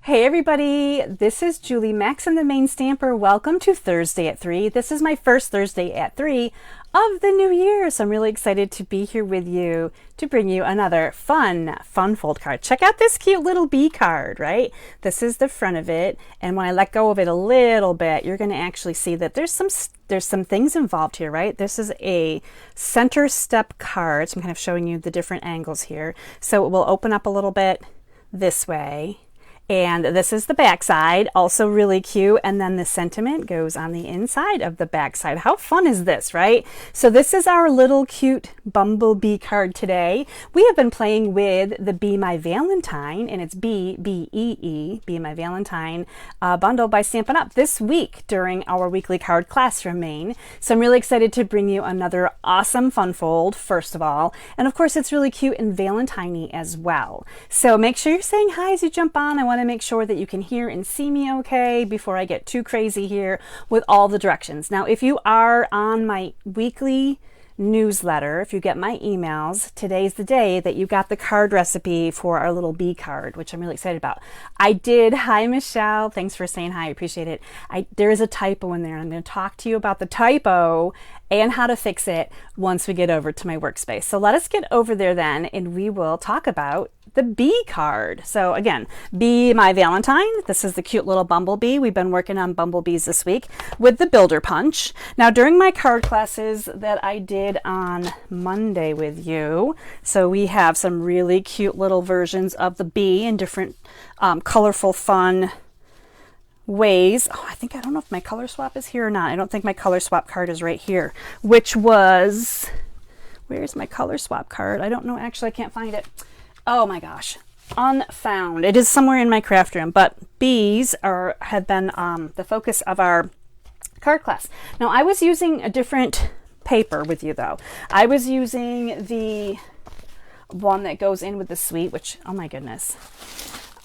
Hey everybody, this is Julie Max and the Main Stamper. Welcome to Thursday at 3. This is my first Thursday at 3 of the new year, so I'm really excited to be here with you to bring you another fun fold card. Check out this cute little bee card, right? This is the front of it, and when I let go of it a little bit, you're going to actually see that there's some things involved here, right? This is a center step card, so I'm kind of showing you the different angles here. So it will open up a little bit this way. And this is the back side, also really cute. And then the sentiment goes on the inside of the back side. How fun is this, right? So this is our little cute bumblebee card today. We have been playing with the Bee My Valentine, and it's B-E-E, Bee My Valentine Bundle by Stampin' Up this week during our weekly card class from Maine. So I'm really excited to bring you another awesome fun fold, first of all. And of course, it's really cute and Valentine-y as well. So make sure you're saying hi as you jump on. I want to make sure that you can hear and see me okay before I get too crazy here with all the directions. Now, if you are on my weekly newsletter, if you get my emails, today's the day that you got the card recipe for our little bee card, which I'm really excited about. Hi Michelle, thanks for saying hi, I appreciate it. There is a typo in there, and I'm going to talk to you about the typo and how to fix it once we get over to my workspace. So let us get over there then, and we will talk about the bee card. So again, Bee My Valentine. This is the cute little bumblebee. We've been working on bumblebees this week with the builder punch. Now, during my card classes that I did on Monday with you, so we have some really cute little versions of the bee in different colorful, fun ways. Oh, I don't know if my color swap is here or not. I don't think my color swap card is right here, which was, where's my color swap card? I don't know. Actually, I can't find it. Oh my gosh, unfound. It is somewhere in my craft room, but bees have been the focus of our card class. Now, I was using a different paper with you though. I was using the one that goes in with the suite, which, oh my goodness.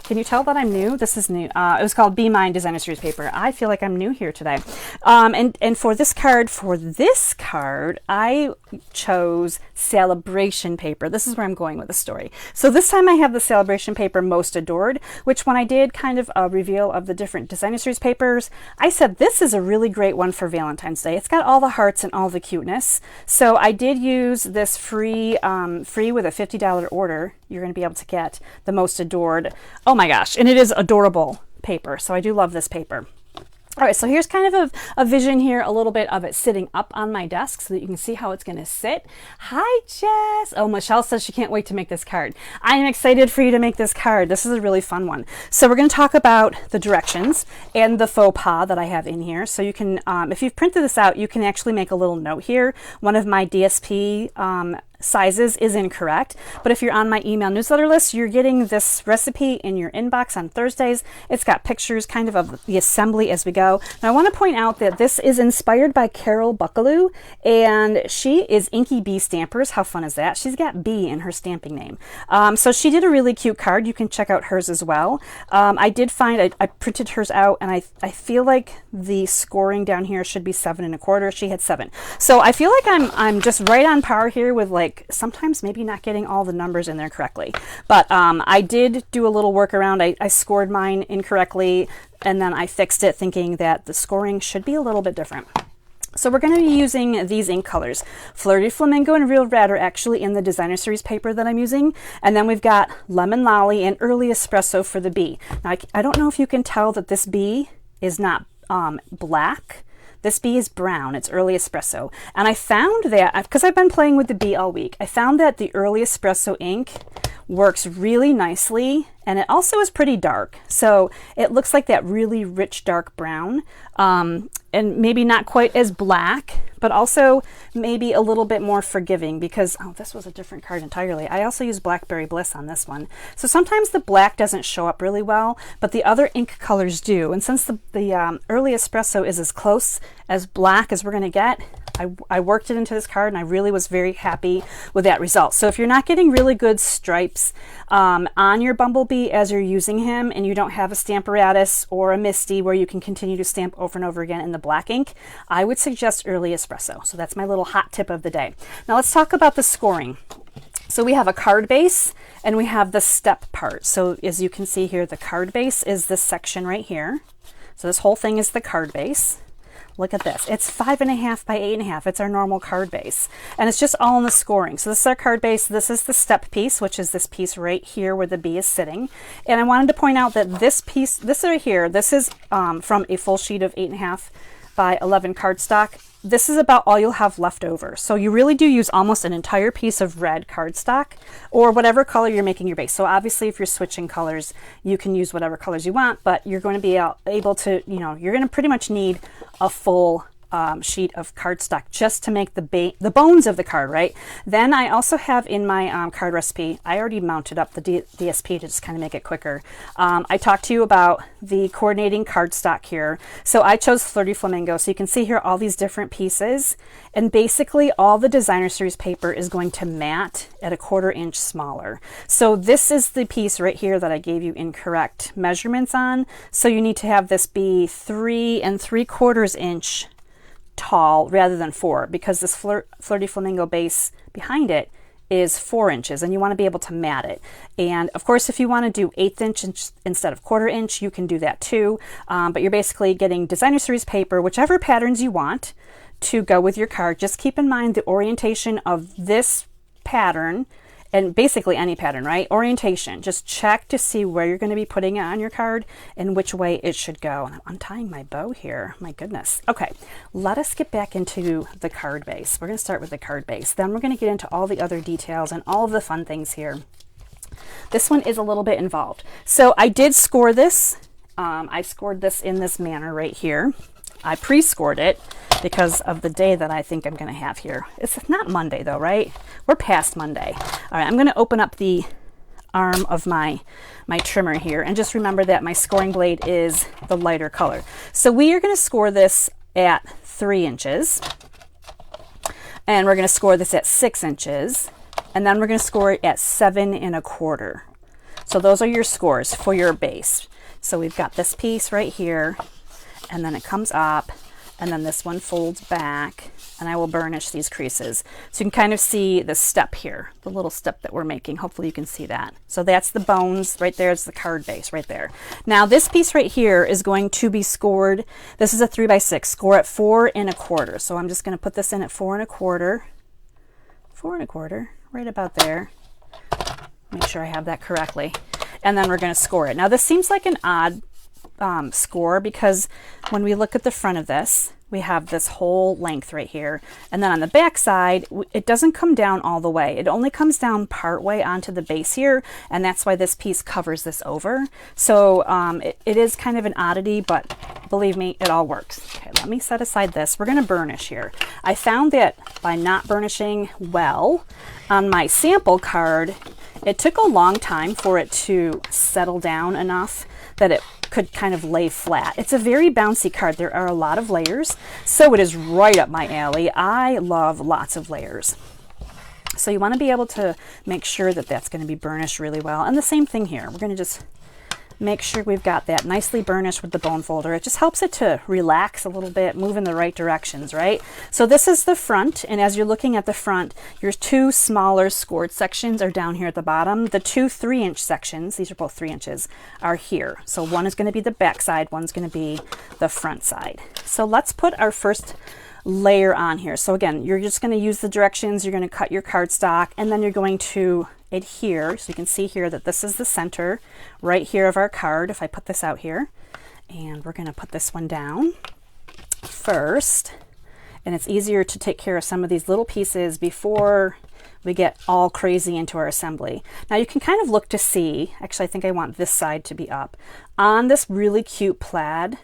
Can you tell that I'm new? This is new. It was called Be Mine Designer Series paper. I feel like I'm new here today. And for this card, I chose celebration paper. This is where I'm going with the story. So this time I have the celebration paper Most Adored, which when I did kind of a reveal of the different Designer Series papers, I said this is a really great one for Valentine's Day. It's got all the hearts and all the cuteness. So I did use this free with a $50 order. You're going to be able to get the Most Adored. Oh my gosh, and it is adorable paper, so I do love this paper. All right, so here's kind of a vision here, a little bit of it sitting up on my desk so that you can see how it's going to sit. Hi, Jess. Oh, Michelle says she can't wait to make this card. I am excited for you to make this card. This is a really fun one. So we're going to talk about the directions and the faux pas that I have in here. So you can, if you've printed this out, you can actually make a little note here. One of my DSP sizes is incorrect, but if you're on my email newsletter list, you're getting this recipe in your inbox on Thursdays. It's got pictures kind of the assembly as we go. Now I want to point out that this is inspired by Carol Buckaloo, and she is Inky Bee Stampers. How fun is that? She's got bee in her stamping name. So she did a really cute card. You can check out hers as well. I did find, I printed hers out, and I feel like the scoring down here should be 7 1/4. She had 7. So I feel like I'm just right on par here with like sometimes maybe not getting all the numbers in there correctly, but I did do a little workaround. I scored mine incorrectly, and then I fixed it thinking that the scoring should be a little bit different. So we're going to be using these ink colors. Flirty Flamingo and Real Red are actually in the Designer Series paper that I'm using, and then we've got Lemon Lolly and Early Espresso for the bee. Now I don't know if you can tell that this bee is not black. This bee is brown. It's Early Espresso. And I found that, because I've been playing with the bee all week, I found that the Early Espresso ink works really nicely, and it also is pretty dark. So it looks like that really rich dark brown, and maybe not quite as black, but also maybe a little bit more forgiving because, oh, this was a different card entirely. I also used Blackberry Bliss on this one. So sometimes the black doesn't show up really well, but the other ink colors do. And since the Early Espresso is as close as black as we're going to get, I worked it into this card, and I really was very happy with that result. So if you're not getting really good stripes on your bumblebee as you're using him, and you don't have a Stamparatus or a Misty where you can continue to stamp over and over again in the black ink, I would suggest Early Espresso. So that's my little hot tip of the day. Now let's talk about the scoring. So we have a card base, and we have the step part. So as you can see here, the card base is this section right here. So this whole thing is the card base. Look at this. It's 5.5 by 8.5. It's our normal card base. And it's just all in the scoring. So this is our card base. This is the step piece, which is this piece right here where the bee is sitting. And I wanted to point out that this piece, this right here, this is from a full sheet of 8.5 by 11 cardstock. This is about all you'll have left over. So you really do use almost an entire piece of red cardstock or whatever color you're making your base. So obviously if you're switching colors, you can use whatever colors you want, but you're going to be able to, you know, you're going to pretty much need a full sheet of cardstock just to make the bones of the card, right? Then I also have in my card recipe, I already mounted up the DSP to just kind of make it quicker. I talked to you about the coordinating cardstock here. So I chose Flirty Flamingo. So you can see here all these different pieces, and basically all the designer series paper is going to mat at 1/4 inch smaller. So this is the piece right here that I gave you incorrect measurements on. So you need to have this be 3 3/4 inch tall rather than 4, because this Flirty Flamingo base behind it is 4 inches, and you want to be able to mat it. And of course, if you want to do 1/8 inch instead of 1/4 inch, you can do that too. But you're basically getting designer series paper, whichever patterns you want to go with your card. Just keep in mind the orientation of this pattern, and basically any pattern, right? Orientation. Just check to see where you're going to be putting it on your card and which way it should go. And I'm untying my bow here. My goodness. Okay, let us get back into the card base. We're going to start with the card base. Then we're going to get into all the other details and all of the fun things here. This one is a little bit involved. So I did score this. I scored this in this manner right here. I pre-scored it because of the day that I think I'm going to have here. It's not Monday though, right? We're past Monday. All right, I'm going to open up the arm of my trimmer here, and just remember that my scoring blade is the lighter color. So we are going to score this at 3 inches, and we're going to score this at 6 inches, and then we're going to score it at 7 1/4. So those are your scores for your base. So we've got this piece right here, and then it comes up, and then this one folds back, and I will burnish these creases. So you can kind of see the step here, the little step that we're making. Hopefully you can see that. So that's the bones right there. It's the card base right there. Now this piece right here is going to be scored. This is a 3 by 6, score at 4 1/4. So I'm just going to put this in at 4 1/4, 4 1/4, right about there. Make sure I have that correctly. And then we're going to score it. Now this seems like an odd score, because when we look at the front of this, we have this whole length right here, and then on the back side it doesn't come down all the way. It only comes down part way onto the base here, and that's why this piece covers this over. So it is kind of an oddity, but believe me, it all works. Okay, let me set aside this. We're going to burnish here. I found that by not burnishing well on my sample card, it took a long time for it to settle down enough that it could kind of lay flat. It's a very bouncy card. There are a lot of layers, so it is right up my alley. I love lots of layers. So you want to be able to make sure that that's going to be burnished really well. And the same thing here. We're going to just make sure we've got that nicely burnished with the bone folder. It just helps it to relax a little bit, move in the right directions, right? So this is the front, and as you're looking at the front, your 2 smaller scored sections are down here at the bottom. The 2 3-inch sections, these are both 3 inches, are here. So one is going to be the back side, one's going to be the front side. So let's put our first layer on here. So again, you're just going to use the directions, you're going to cut your cardstock, and then you're going to adhere. So you can see here that this is the center right here of our card. If I put this out here, and we're going to put this one down first, and it's easier to take care of some of these little pieces before we get all crazy into our assembly. Now you can kind of look to see, actually I think I want this side to be up. On this really cute plaid,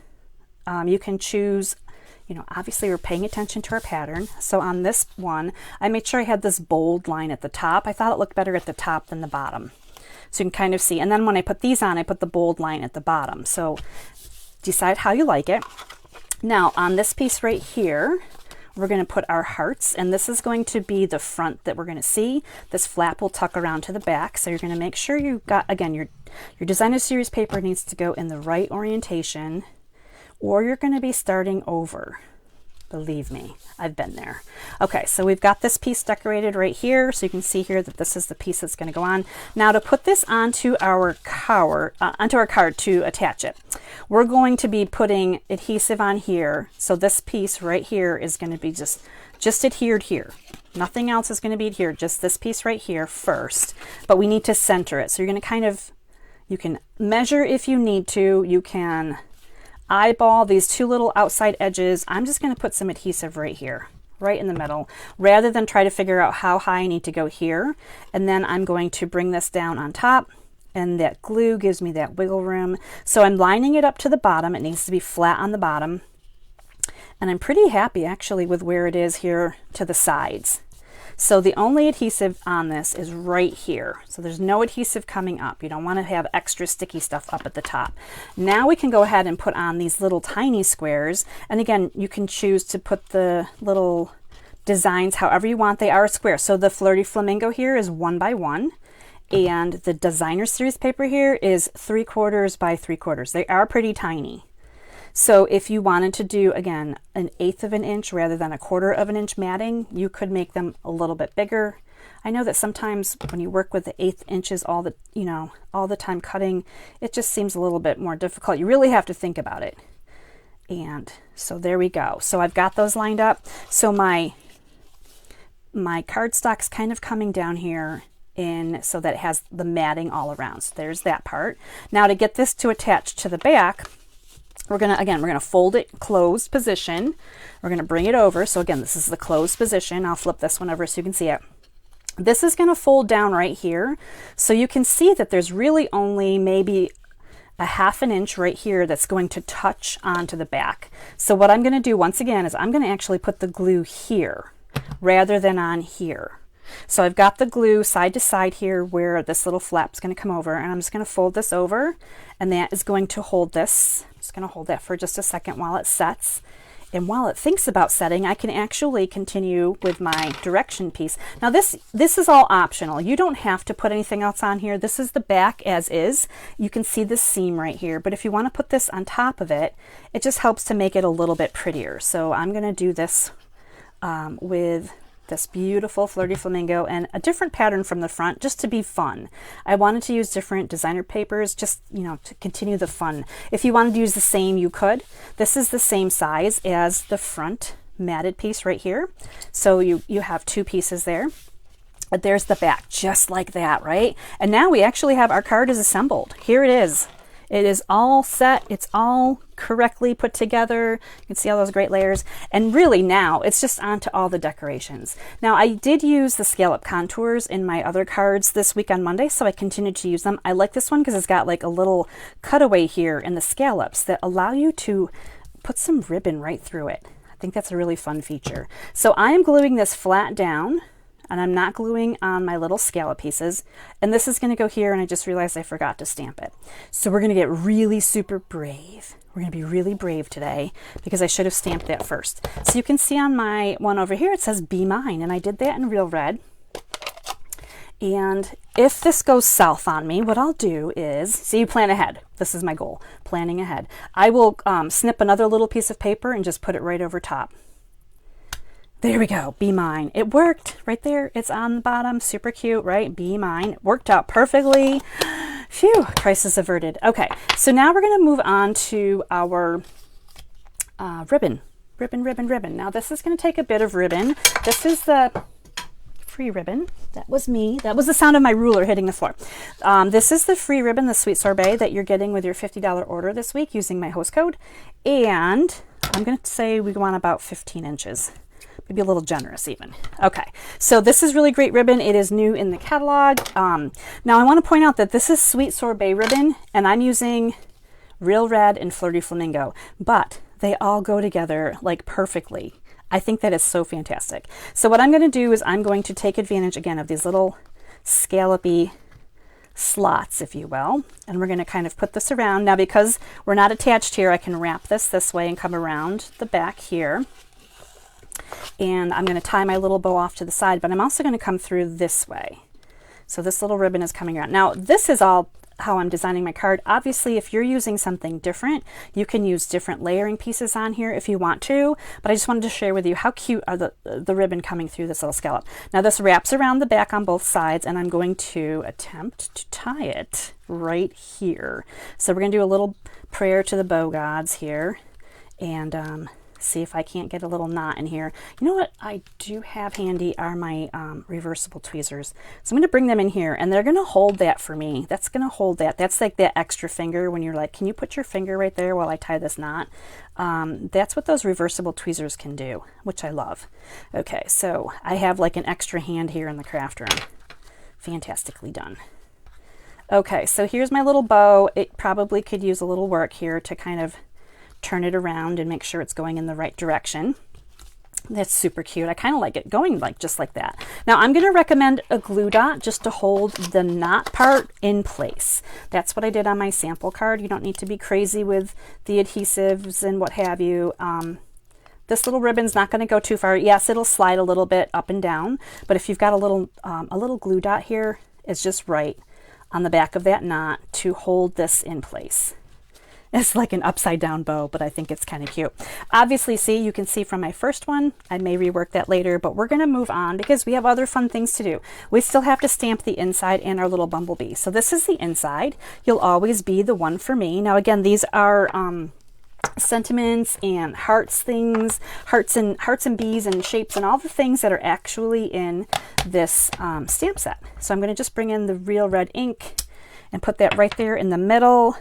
you can choose, you know, obviously we're paying attention to our pattern. So on this one, I made sure I had this bold line at the top. I thought it looked better at the top than the bottom. So you can kind of see. And then when I put these on, I put the bold line at the bottom. So decide how you like it. Now on this piece right here, we're going to put our hearts, and this is going to be the front that we're going to see. This flap will tuck around to the back. So you're going to make sure you've got, again, your designer series paper needs to go in the right orientation, or you're going to be starting over. Believe me, I've been there. Okay, so we've got this piece decorated right here. So you can see here that this is the piece that's going to go on. Now to put this onto our card to attach it, we're going to be putting adhesive on here. So this piece right here is going to be just adhered here. Nothing else is going to be adhered, just this piece right here first. But we need to center it. So you're going to you can measure if you need to. You can eyeball these two little outside edges. I'm just going to put some adhesive right here, right in the middle, rather than try to figure out how high I need to go here. And then I'm going to bring this down on top, and that glue gives me that wiggle room. So I'm lining it up to the bottom. It needs to be flat on the bottom. And I'm pretty happy actually with where it is here to the sides. So the only adhesive on this is right here. So there's no adhesive coming up. You don't want to have extra sticky stuff up at the top. Now we can go ahead and put on these little tiny squares. And again, you can choose to put the little designs however you want. They are square. So the Flirty Flamingo here is 1 by 1. And the Designer Series paper here is 3/4 by 3/4. They are pretty tiny. So if you wanted to do, again, 1/8 of an inch rather than 1/4 of an inch matting, you could make them a little bit bigger. I know that sometimes when you work with the 1/8 inches all the time cutting, it just seems a little bit more difficult. You really have to think about it. And so there we go. So I've got those lined up. So my cardstock's kind of coming down here in so that it has the matting all around. So there's that part. Now to get this to attach to the back, we're gonna fold it closed position. We're gonna bring it over. So again, this is the closed position. I'll flip this one over so you can see it. This is gonna fold down right here. So you can see that there's really only maybe 1/2 an inch right here that's going to touch onto the back. So what I'm gonna do once again is I'm gonna actually put the glue here rather than on here. So I've got the glue side to side here where this little flap's going to come over, and I'm just going to fold this over, and that is going to hold this. I'm just going to hold that for just a second while it sets. And while it thinks about setting, I can actually continue with my direction piece. Now this is all optional. You don't have to put anything else on here. This is the back as is. You can see the seam right here, but if you want to put this on top of it, it just helps to make it a little bit prettier. So I'm going to do this with this beautiful Flirty Flamingo and a different pattern from the front just to be fun. I wanted to use different designer papers just, to continue the fun. If you wanted to use the same, you could. This is the same size as the front matted piece right here. So you have two pieces there. But there's the back, just like that, right? And now we actually have our card is assembled. Here it is. It is all set. It's all correctly put together. You can see all those great layers. And really now it's just onto all the decorations. Now I did use the scallop contours in my other cards this week on Monday, so I continued to use them. I like this one because it's got like a little cutaway here in the scallops that allow you to put some ribbon right through it. I think that's a really fun feature. So I am gluing this flat down, and I'm not gluing on my little scallop pieces. And this is going to go here, and I just realized I forgot to stamp it. So we're going to get really super brave. We're going to be really brave today because I should have stamped that first. So you can see on my one over here, it says Be Mine, and I did that in real red. And if this goes south on me, what I'll do is, see, you plan ahead. This is my goal, planning ahead. I will snip another little piece of paper and just put it right over top. There we go, Be Mine. It worked right there. It's on the bottom, super cute, right? Be Mine. It worked out perfectly. Phew, crisis averted. Okay, so now we're gonna move on to our ribbon. Ribbon. Now this is gonna take a bit of ribbon. This is the free ribbon. That was me. That was the sound of my ruler hitting the floor. This is the free ribbon, the Sweet Sorbet, that you're getting with your $50 order this week using my host code. And I'm gonna say we go on about 15 inches. Maybe a little generous even. Okay, so this is really great ribbon. It is new in the catalog. Now I want to point out that this is Sweet Sorbet ribbon, and I'm using Real Red and Flirty Flamingo, but they all go together like perfectly. I think that is so fantastic. So what I'm going to do is I'm going to take advantage again of these little scallopy slots, if you will, and we're going to kind of put this around. Now because we're not attached here, I can wrap this way and come around the back here. And I'm going to tie my little bow off to the side, but I'm also going to come through this way. So this little ribbon is coming around. Now this is all how I'm designing my card. Obviously, if you're using something different, you can use different layering pieces on here if you want to, but I just wanted to share with you how cute are the ribbon coming through this little scallop. Now this wraps around the back on both sides, and I'm going to attempt to tie it right here. So we're going to do a little prayer to the bow gods here, and see if I can't get a little knot in here. You know what I do have handy are my reversible tweezers. So I'm going to bring them in here, and they're going to hold that for me. That's going to hold that. That's like that extra finger when you're like, can you put your finger right there while I tie this knot? That's what those reversible tweezers can do, which I love. Okay, so I have like an extra hand here in the craft room. Fantastically done. Okay, so here's my little bow. It probably could use a little work here to kind of turn it around and make sure it's going in the right direction. That's super cute. I kind of like it going like just like that. Now I'm going to recommend a glue dot just to hold the knot part in place. That's what I did on my sample card. You don't need to be crazy with the adhesives and what have you. This little ribbon's not going to go too far. Yes, it'll slide a little bit up and down, but if you've got a little glue dot here, it's just right on the back of that knot to hold this in place. It's like an upside down bow, but I think it's kind of cute. Obviously, see, you can see from my first one, I may rework that later, but we're going to move on because we have other fun things to do. We still have to stamp the inside and our little bumblebee. So this is the inside. You'll always be the one for me. Now, again, these are sentiments and hearts things, hearts and bees and shapes and all the things that are actually in this stamp set. So I'm going to just bring in the real red ink and put that right there in the middle.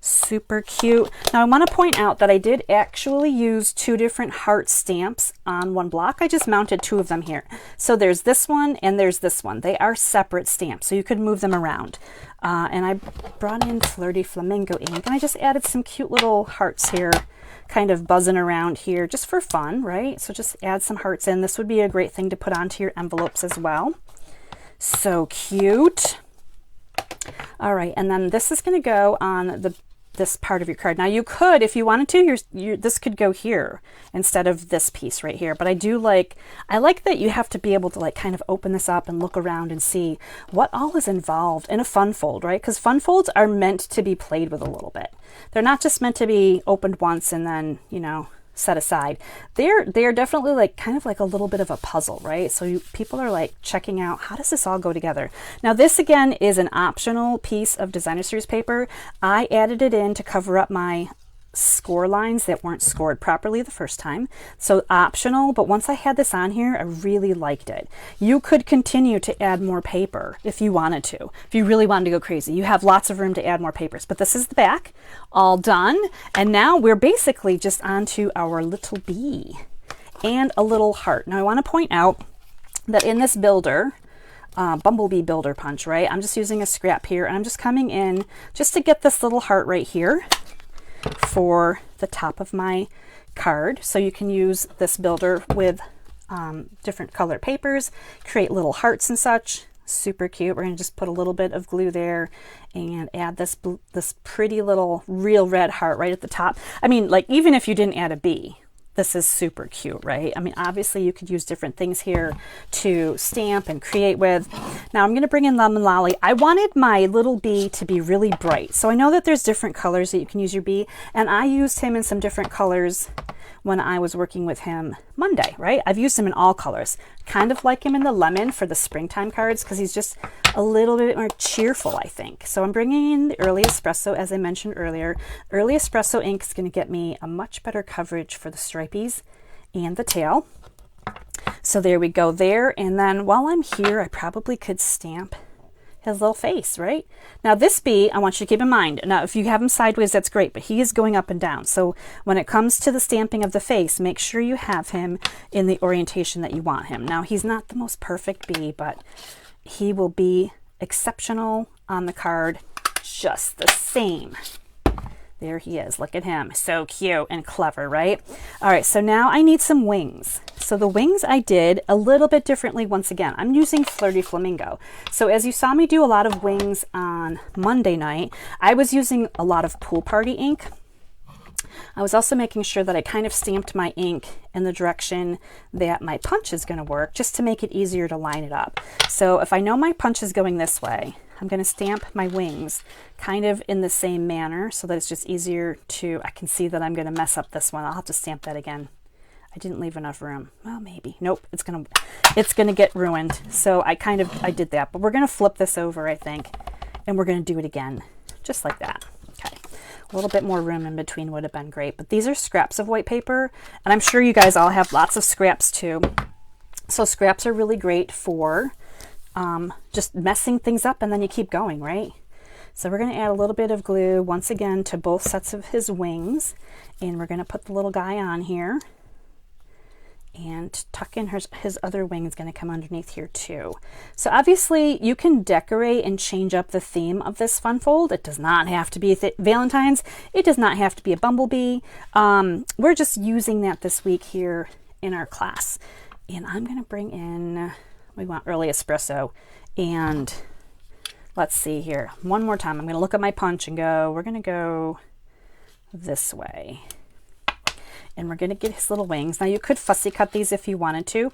Super cute. Now I want to point out that I did actually use two different heart stamps on one block. I just mounted two of them here. So there's this one and there's this one. They are separate stamps, so you could move them around. And I brought in Flirty Flamingo ink, and I just added some cute little hearts here, kind of buzzing around here just for fun, right? So just add some hearts in. This would be a great thing to put onto your envelopes as well. So cute. All right, and then this is going to go on this part of your card. Now you could, if you wanted to, this could go here instead of this piece right here. But I like that you have to be able to like kind of open this up and look around and see what all is involved in a fun fold, right? Because fun folds are meant to be played with a little bit. They're not just meant to be opened once and then, you know, set aside. They're definitely like kind of like a little bit of a puzzle, right? So people are like checking out, how does this all go together? Now this again is an optional piece of designer series paper. I added it in to cover up my score lines that weren't scored properly the first time. So optional, but once I had this on here, I really liked it. You could continue to add more paper if you wanted to. If you really wanted to go crazy, you have lots of room to add more papers. But this is the back, all done. And now we're basically just onto our little bee and a little heart. Now I want to point out that in this builder, bumblebee builder punch, right? I'm just using a scrap here, and I'm just coming in just to get this little heart right here for the top of my card. So you can use this builder with different colored papers, create little hearts and such. Super cute. We're going to just put a little bit of glue there and add this pretty little real red heart right at the top. I mean, like, even if you didn't add a bee, this is super cute, right? I mean, obviously you could use different things here to stamp and create with. Now I'm going to bring in Lemon Lolly. I wanted my little bee to be really bright. So I know that there's different colors that you can use your bee, and I used him in some different colors when I was working with him Monday, right? I've used him in all colors. Kind of like him in the lemon for the springtime cards because he's just a little bit more cheerful, I think. So I'm bringing in the Early Espresso, as I mentioned earlier. Early Espresso ink is going to get me a much better coverage for the stripies and the tail. So there we go there. And then while I'm here, I probably could stamp his little face, right? Now this bee, I want you to keep in mind, now if you have him sideways, that's great, but he is going up and down. So when it comes to the stamping of the face, make sure you have him in the orientation that you want him. Now he's not the most perfect bee, but he will be exceptional on the card just the same. There he is. Look at him. So cute and clever, right? All right, so now I need some wings. So the wings I did a little bit differently once again. I'm using Flirty Flamingo. So as you saw me do a lot of wings on Monday night, I was using a lot of Pool Party ink. I was also making sure that I kind of stamped my ink in the direction that my punch is going to work, just to make it easier to line it up. So if I know my punch is going this way, I'm going to stamp my wings kind of in the same manner so that it's just easier to, I can see that I'm going to mess up this one. I'll have to stamp that again. I didn't leave enough room. Well, maybe. Nope, it's gonna get ruined. So I did that, but we're gonna flip this over, I think, and we're gonna do it again, just like that. Okay, a little bit more room in between would have been great, but these are scraps of white paper, and I'm sure you guys all have lots of scraps too. So scraps are really great for just messing things up, and then you keep going, right? So we're gonna add a little bit of glue once again to both sets of his wings, and we're gonna put the little guy on here. And tuck in his other wing is going to come underneath here too. So obviously you can decorate and change up the theme of this fun fold. It does not have to be Valentine's. It does not have to be a bumblebee. We're just using that this week here in our class. And I'm going to bring in, we want early espresso. And let's see here. One more time. I'm going to look at my punch and go, we're going to go this way. And we're going to get his little wings. Now you could fussy cut these if you wanted to,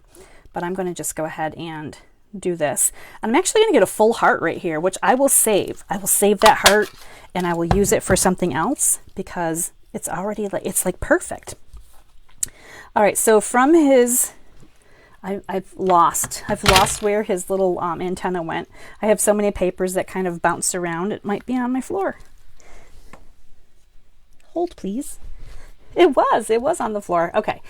but I'm going to just go ahead and do this. And I'm actually going to get a full heart right here, which I will save. I will save that heart and I will use it for something else because it's already like, it's like perfect. All right, so from his, I've lost where his little antenna went. I have so many papers that kind of bounced around. It might be on my floor. Hold, please. It was on the floor. Okay,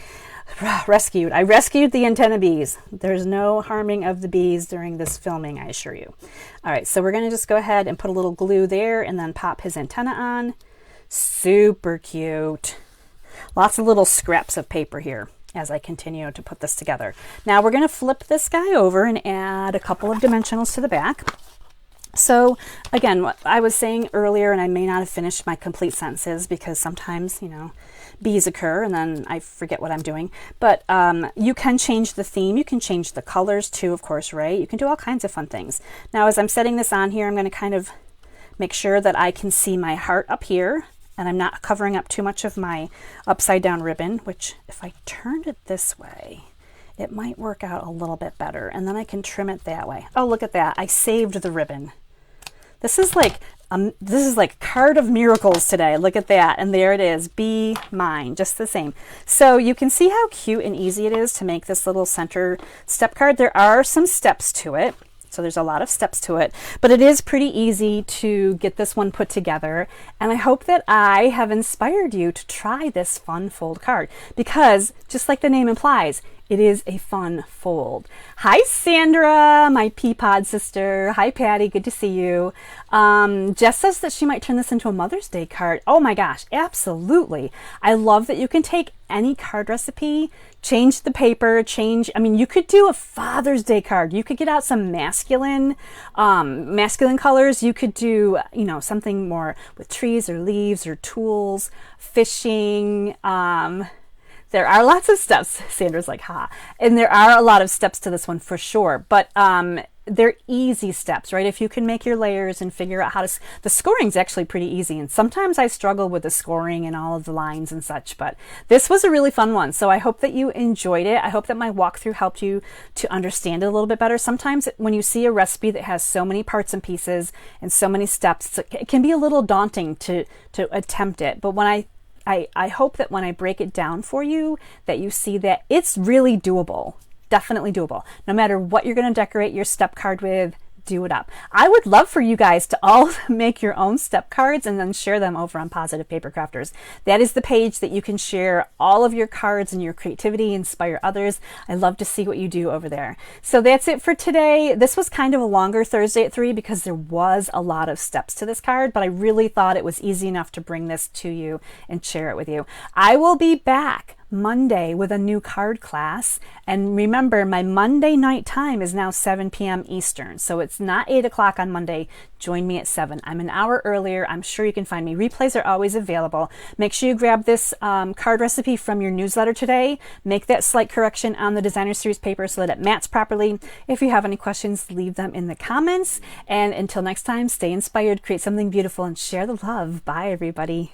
rescued. I rescued the antenna bees. There's no harming of the bees during this filming, I assure you. All right, so we're gonna just go ahead and put a little glue there and then pop his antenna on. Super cute. Lots of little scraps of paper here as I continue to put this together. Now we're gonna flip this guy over and add a couple of dimensionals to the back. So again, what I was saying earlier, and I may not have finished my complete sentences because sometimes, you know, bees occur and then I forget what I'm doing. But you can change the theme. You can change the colors too, of course, right? You can do all kinds of fun things. Now, as I'm setting this on here, I'm going to kind of make sure that I can see my heart up here and I'm not covering up too much of my upside down ribbon, which if I turned it this way, it might work out a little bit better. And then I can trim it that way. Oh, look at that. I saved the ribbon. This is like card of miracles today. Look at that. And there it is. Be mine. Just the same. So you can see how cute and easy it is to make this little center step card. There are some steps to it. So there's a lot of steps to it, but it is pretty easy to get this one put together. And I hope that I have inspired you to try this fun fold card because just like the name implies, it is a fun fold. Hi, Sandra, my pea pod sister. Hi, Patty. Good to see you. Jess says that she might turn this into a Mother's Day card. Oh my gosh, absolutely. I love that you can take any card recipe, change the paper, I mean, you could do a Father's Day card. You could get out some masculine colors. You could do, you know, something more with trees or leaves or tools, fishing, there are lots of steps. Sandra's like, ha. And there are a lot of steps to this one for sure. But they're easy steps, right? If you can make your layers and figure out how to... The scoring's actually pretty easy. And sometimes I struggle with the scoring and all of the lines and such. But this was a really fun one. So I hope that you enjoyed it. I hope that my walkthrough helped you to understand it a little bit better. Sometimes when you see a recipe that has so many parts and pieces and so many steps, it can be a little daunting to attempt it. But when I hope that when I break it down for you, that you see that it's really doable, definitely doable. No matter what you're going to decorate your step card with, do it up. I would love for you guys to all make your own step cards and then share them over on Positive Paper Crafters. That is the page that you can share all of your cards and your creativity, inspire others. I love to see what you do over there. So that's it for today. This was kind of a longer Thursday at 3 because there was a lot of steps to this card, but I really thought it was easy enough to bring this to you and share it with you. I will be back Monday with a new card class. And remember, my Monday night time is now 7 p.m. Eastern. So it's not 8 o'clock on Monday. Join me at 7. I'm an hour earlier. I'm sure you can find me. Replays are always available. Make sure you grab this card recipe from your newsletter today. Make that slight correction on the Designer Series paper so that it mats properly. If you have any questions, leave them in the comments. And until next time, stay inspired, create something beautiful, and share the love. Bye, everybody.